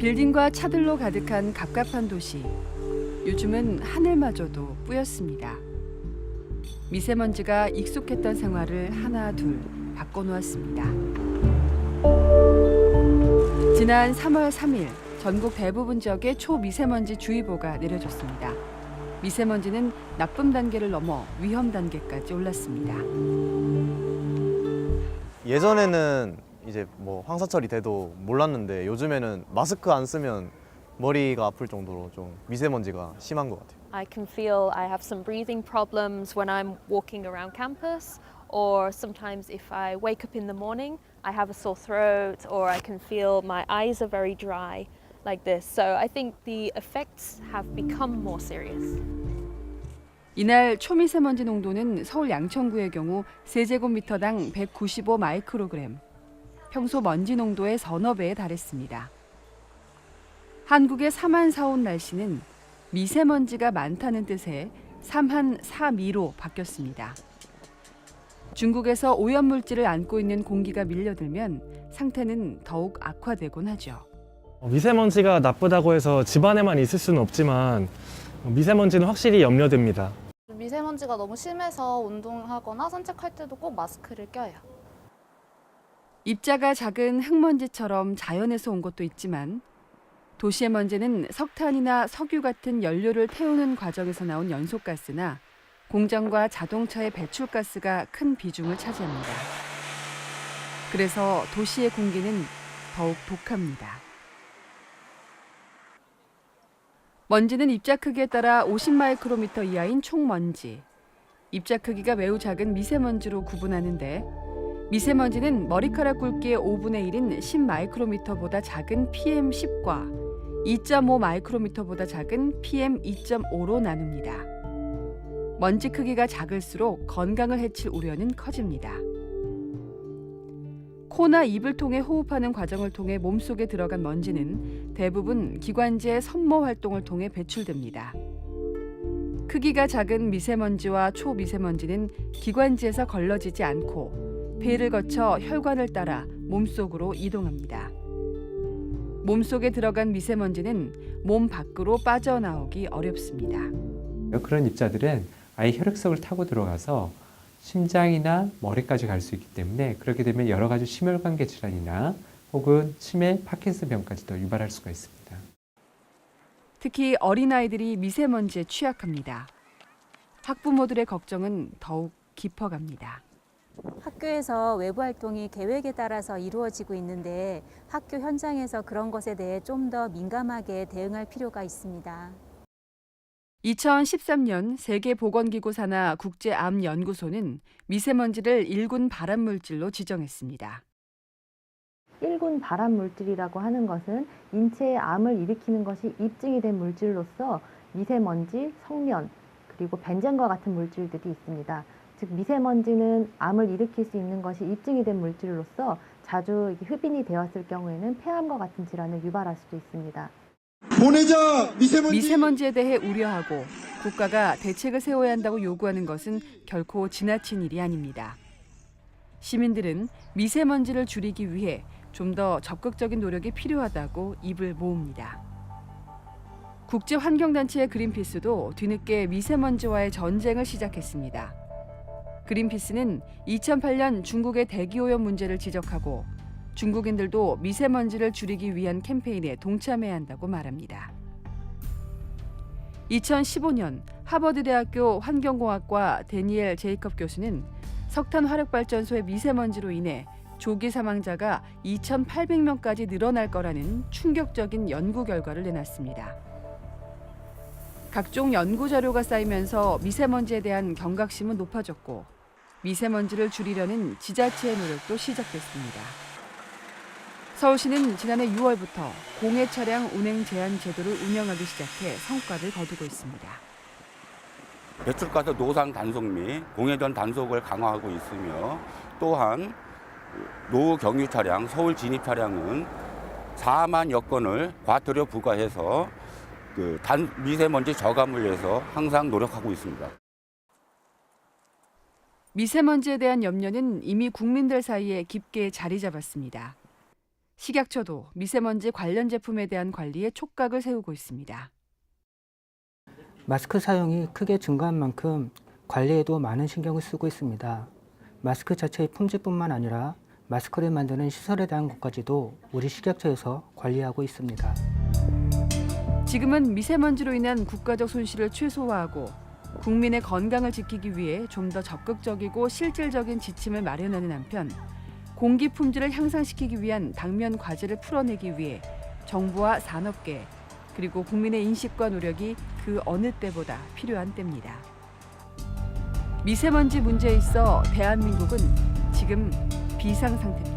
빌딩과 차들로 가득한 갑갑한 도시. 요즘은 하늘마저도 뿌였습니다. 미세먼지가 익숙했던 생활을 하나 둘 바꿔놓았습니다. 지난 3월 3일 전국 대부분 지역에 초미세먼지 주의보가 내려졌습니다. 미세먼지는 나쁨 단계를 넘어 위험 단계까지 올랐습니다. 예전에는 이제 뭐 황사철이 돼도 몰랐는데 요즘에는 마스크 안 쓰면 머리가 아플 정도로 좀 미세먼지가 심한 것 같아요. I can feel I have some breathing problems when I'm walking around campus, or sometimes if I wake up in the morning, I have a sore throat, or I can feel my eyes are very dry like this. So I think the effects have become more serious. 이날 초미세먼지 농도는 서울 양천구의 경우 세제곱미터당 195 마이크로그램, 평소 먼지 농도의 서너 배에 달했습니다. 한국의 삼한사온 날씨는 미세먼지가 많다는 뜻의 삼한사미로 바뀌었습니다. 중국에서 오염물질을 안고 있는 공기가 밀려들면 상태는 더욱 악화되곤 하죠. 미세먼지가 나쁘다고 해서 집안에만 있을 수는 없지만 미세먼지는 확실히 염려됩니다. 미세먼지가 너무 심해서 운동하거나 산책할 때도 꼭 마스크를 껴요. 입자가 작은 흙먼지처럼 자연에서 온 것도 있지만 도시의 먼지는 석탄이나 석유 같은 연료를 태우는 과정에서 나온 연소가스나 공장과 자동차의 배출가스가 큰 비중을 차지합니다. 그래서 도시의 공기는 더욱 독합니다. 먼지는 입자 크기에 따라 50마이크로미터 이하인 총먼지, 입자 크기가 매우 작은 미세먼지로 구분하는데 미세먼지는 머리카락 굵기의 5분의 1인 10마이크로미터보다 작은 PM10과 2.5마이크로미터보다 작은 PM2.5로 나눕니다. 먼지 크기가 작을수록 건강을 해칠 우려는 커집니다. 코나 입을 통해 호흡하는 과정을 통해 몸속에 들어간 먼지는 대부분 기관지의 섬모 활동을 통해 배출됩니다. 크기가 작은 미세먼지와 초미세먼지는 기관지에서 걸러지지 않고 폐를 거쳐 혈관을 따라 몸속으로 이동합니다. 몸속에 들어간 미세먼지는 몸 밖으로 빠져나오기 어렵습니다. 그런 입자들은 아예 혈액속을 타고 들어가서 심장이나 머리까지 갈 수 있기 때문에 그렇게 되면 여러 가지 심혈관계 질환이나 혹은 치매, 파킨슨병까지도 유발할 수가 있습니다. 특히 어린아이들이 미세먼지에 취약합니다. 학부모들의 걱정은 더욱 깊어갑니다. 학교에서 외부 활동이 계획에 따라서 이루어지고 있는데 학교 현장에서 그런 것에 대해 좀 더 민감하게 대응할 필요가 있습니다. 2013년 세계보건기구 산하 국제암연구소는 미세먼지를 1군 발암물질로 지정했습니다. 1군 발암물질이라고 하는 것은 인체에 암을 일으키는 것이 입증이 된 물질로서 미세먼지, 성면, 그리고 벤젠과 같은 물질들이 있습니다. 즉 미세먼지는 암을 일으킬 수 있는 것이 입증이 된 물질로서 자주 흡인이 되었을 경우에는 폐암과 같은 질환을 유발할 수도 있습니다. 보내자 미세먼지에 대해 우려하고 국가가 대책을 세워야 한다고 요구하는 것은 결코 지나친 일이 아닙니다. 시민들은 미세먼지를 줄이기 위해 좀 더 적극적인 노력이 필요하다고 입을 모읍니다. 국제환경단체 그린피스도 뒤늦게 미세먼지와의 전쟁을 시작했습니다. 그린피스는 2008년 중국의 대기오염 문제를 지적하고 중국인들도 미세먼지를 줄이기 위한 캠페인에 동참해야 한다고 말합니다. 2015년 하버드대학교 환경공학과 데니엘 제이컵 교수는 석탄 화력발전소의 미세먼지로 인해 조기 사망자가 2,800명까지 늘어날 거라는 충격적인 연구 결과를 내놨습니다. 각종 연구 자료가 쌓이면서 미세먼지에 대한 경각심은 높아졌고 미세먼지를 줄이려는 지자체의 노력도 시작됐습니다. 서울시는 지난해 6월부터 공해 차량 운행 제한 제도를 운영하기 시작해 성과를 거두고 있습니다. 배출가스 노상 단속 및 공해전 단속을 강화하고 있으며 또한 노후 경유 차량, 서울 진입 차량은 4만여 건을 과태료 부과해서 미세먼지 저감을 위해서 항상 노력하고 있습니다. 미세먼지에 대한 염려는 이미 국민들 사이에 깊게 자리 잡았습니다. 식약처도 미세먼지 관련 제품에 대한 관리에 촉각을 세우고 있습니다. 마스크 사용이 크게 증가한 만큼 관리에도 많은 신경을 쓰고 있습니다. 마스크 자체의 품질뿐만 아니라 마스크를 만드는 시설에 대한 것까지도 우리 식약처에서 관리하고 있습니다. 지금은 미세먼지로 인한 국가적 손실을 최소화하고 국민의 건강을 지키기 위해 좀 더 적극적이고 실질적인 지침을 마련하는 한편 공기 품질을 향상시키기 위한 당면 과제를 풀어내기 위해 정부와 산업계 그리고 국민의 인식과 노력이 그 어느 때보다 필요한 때입니다. 미세먼지 문제에 있어 대한민국은 지금 비상상태입니다.